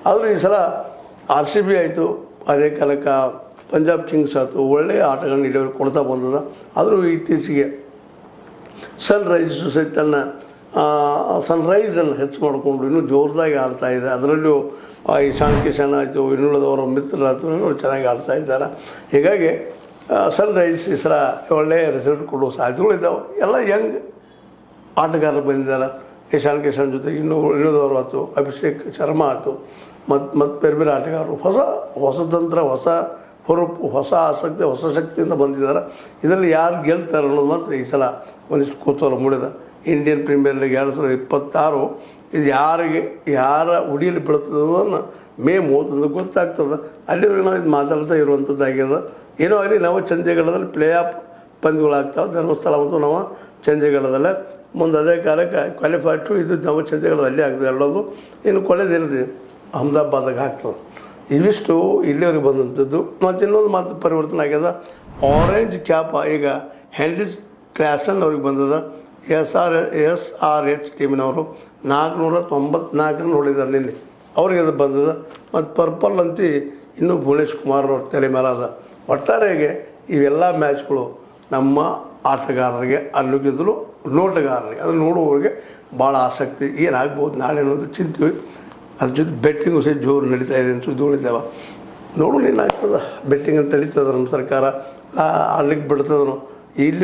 ಆದರೂ ಈ ಸಲ RCB ಆಯಿತು, ಅದೇ ಕಾಲಕ್ಕೆ ಪಂಜಾಬ್ ಕಿಂಗ್ಸ್ ಆಯಿತು, ಒಳ್ಳೆಯ ಆಟಗಳನ್ನ ಇಲ್ಲಿವರೆಗೆ ಕೊಡ್ತಾ ಬಂದದ. ಆದರೂ ಇತ್ತೀಚೆಗೆ ಸನ್ರೈಸು ಸಹಿತ ತನ್ನ ಸನ್ರೈಸನ್ನು ಹೆಚ್ಚು ಮಾಡಿಕೊಂಡು ಇನ್ನೂ ಜೋರದಾಗಿ ಆಡ್ತಾಯಿದೆ. ಅದರಲ್ಲೂ ಇಶಾನ್ ಕಿಶನ್ ಆಯಿತು, ಇನ್ನುಳಿದವರ ಮಿತ್ರರಾಯ್ತು, ಚೆನ್ನಾಗಿ ಆಡ್ತಾ ಇದ್ದಾರೆ. ಹೀಗಾಗಿ ಸನ್ರೈಸ್ ಈ ಸಲ ಒಳ್ಳೆಯ ರಿಸಲ್ಟ್ ಕೊಡುವ ಸಾಧ್ಯತೆಗಳಿದ್ದಾವೆ. ಎಲ್ಲ ಯಂಗ್ ಆಟಗಾರರು ಬಂದಿದ್ದಾರೆ. ಇಶಾನ್ ಕಿಶನ್ ಜೊತೆಗೆ ಇನ್ನುಳಿದವರು ಆಯಿತು, ಅಭಿಷೇಕ್ ಶರ್ಮಾ ಆಯಿತು, ಮತ್ತು ಬೇರೆ ಬೇರೆ ಆಟಗಾರರು ಹೊಸ ತಂತ್ರ, ಹೊಸ ಹುರುಪು, ಹೊಸ ಆಸಕ್ತಿ, ಹೊಸ ಶಕ್ತಿಯಿಂದ ಬಂದಿದ್ದಾರೆ. ಇದರಲ್ಲಿ ಯಾರು ಗೆಲ್ತಾರೆ ಅನ್ನೋದು ಮಾತ್ರ ಈ ಸಲ ಒಂದಿಷ್ಟು ಕುತೂಹಲ ಮೂಡಿದೆ. ಇಂಡಿಯನ್ ಪ್ರೀಮಿಯರ್ ಲೀಗ್ 2026 ಇದು ಯಾರ ಉಡಿಯಲ್ಲಿ ಬೀಳ್ತದನ್ನು ಮೇ 31 ಗೊತ್ತಾಗ್ತದೆ. ಅಲ್ಲಿವರೆಗೆ ನಾವು ಇದು ಮಾತಾಡ್ತಾ ಇರುವಂಥದ್ದಾಗ್ಯದ. ಏನೋ ಆಗಲಿ ನಾವು ಚಂದೀಗಢದಲ್ಲಿ ಪ್ಲೇ ಆಫ್ ಪಂದ್ಯಗಳಾಗ್ತಾವೆ. ಧರ್ಮಸ್ಥಳ ಮತ್ತು ನಾವು ಚಂದೀಗಢದಲ್ಲೇ ಮುಂದೆ ಅದೇ ಕಾಲಕ್ಕೆ ಕ್ವಾಲಿಫೈ ಟು ಇದು ನಾವು ಚಂದೀಗಢದಲ್ಲಿ ಆಗ್ತದೆ ಹೇಳೋದು. ಇನ್ನು ಕೊನೆದೇನಿದೆ ಅಹಮದಾಬಾದಾಗ ಆಗ್ತದೆ. ಇವಿಷ್ಟು ಇಲ್ಲಿವರೆಗೆ ಬಂದಂಥದ್ದು. ಮತ್ತು ಇನ್ನೊಂದು ಮಾತು ಪರಿವರ್ತನೆ ಆಗ್ಯದ. ಆರೆಂಜ್ ಕ್ಯಾಪ್ ಈಗ ಹೆನ್ರಿ ಕ್ಲಾಸನ್ ಅವ್ರಿಗೆ ಬಂದದ. SRH ಟೀಮಿನವರು 494 ಹೊಡಿದ್ದಾರೆ ನಿನ್ನೆ, ಅವ್ರಿಗೆ ಅದು ಬಂದದ. ಮತ್ತು ಪರ್ಪಲ್ ಅಂತಿ ಇನ್ನೂ ಭುವನೇಶ್ ಕುಮಾರ್ ಅವ್ರ ತಲೆ ಮೇಲೆ ಅದ. ಒಟ್ಟಾರೆಗೆ ಇವೆಲ್ಲ ಮ್ಯಾಚ್ಗಳು ನಮ್ಮ ಆಟಗಾರರಿಗೆ ಅನ್ನೋಕ್ಕಿಂತಲೂ ನೋಟಗಾರರಿಗೆ, ಅದನ್ನು ನೋಡುವವರಿಗೆ ಭಾಳ ಆಸಕ್ತಿ ಏನಾಗ್ಬೋದು ನಾಳೆ ಅನ್ನೋದು ಚಿಂತೀವಿ. ಅದ್ರ ಜೊತೆ ಬೆಟ್ಟಿಂಗು ಸಹ ಜೋರು ನಡೀತಾ ಇದೆ ಅಂತ ಸುದ್ದಿಗಳಿದ್ದಾವೆ. ನೋಡೋಣ ಏನಾಗ್ತದೆ. ಬೆಟ್ಟಿಂಗ್ ಅಂತ ನಡೀತದೆ. ನಮ್ಮ ಸರ್ಕಾರ ಆಡ್ಲಿಕ್ಕೆ ಬಿಡ್ತದನು ಇಲ್ಲಿ